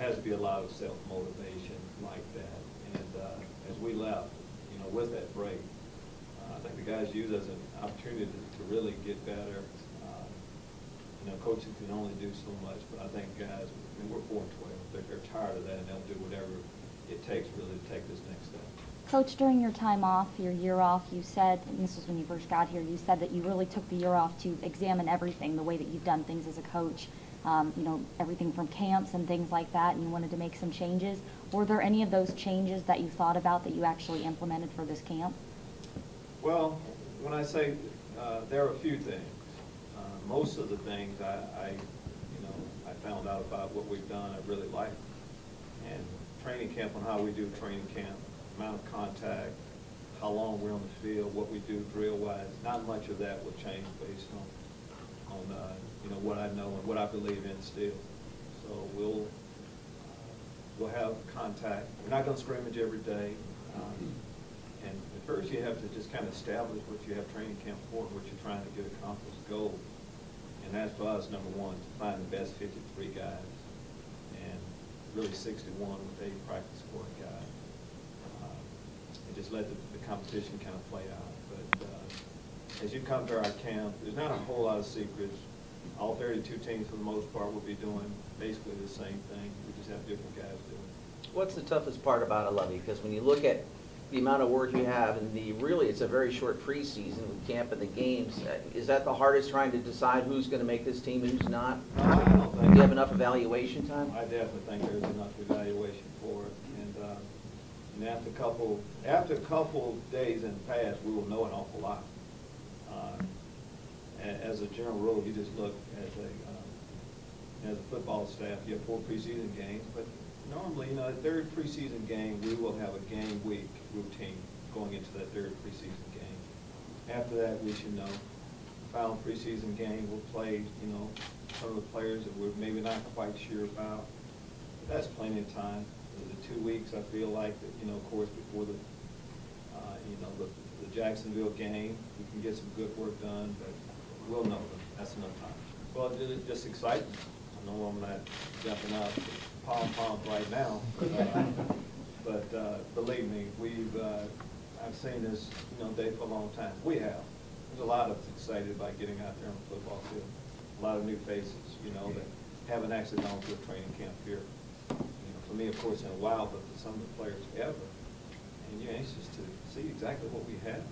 has to be a lot of self-motivation like that. And as we left, with that break, I think the guys use it as an opportunity to really get better. Coaches can only do so much, but I think guys, we're 4-12. They're tired of that, and they'll do whatever it takes really to take this next step. Coach, during your time off, your year off, you said, and this was when you first got here, you said that you really took the year off to examine everything, the way that you've done things as a coach, everything from camps and things like that, and you wanted to make some changes. Were there any of those changes that you thought about that you actually implemented for this camp? Well, when I say there are a few things. Most of the things I found out about what we've done, I really like. And training camp, on how we do training camp, amount of contact, how long we're on the field, what we do drill-wise, not much of that will change based on what I know and what I believe in still. So we'll have contact. We're not going to scrimmage every day. And at first you have to just kind of establish what you have training camp for, what you're trying to get accomplished, goal. And that's for us, number one, to find the best 53 guys, and really 61 with 8 practice squad guys. And just let the competition kind of play out. But as you come to our camp, there's not a whole lot of secrets. All 32 teams, for the most part, will be doing basically the same thing. We just have different guys doing it. What's the toughest part about it, Lovie? Because when you look at the amount of work you have, and really it's a very short preseason with camp and the games, is that the hardest, trying to decide who's going to make this team and who's not? No, I don't think. Do you have enough evaluation time? I definitely think there's enough evaluation for it. And after a couple days in the past, we will know an awful lot. As a general rule, you just look as a football staff, you have 4 preseason games, but normally, the third preseason game, we will have a game week routine going into that third preseason game. After that, we should know. Final preseason game, we'll play, some of the players that we're maybe not quite sure about. But that's plenty of time. The 2 weeks, I feel like, that, of course, before the Jacksonville game, we can get some good work done, but we'll know them. That's enough time. Well, it's just exciting. I know I'm not jumping out pom-poms right now, but believe me, I've seen this day for a long time. We have. There's a lot of us excited about getting out there on the football field. A lot of new faces, that haven't actually gone through a training camp here. For me, of course, in a while, but for some of the players ever. And you're anxious to see exactly what we have.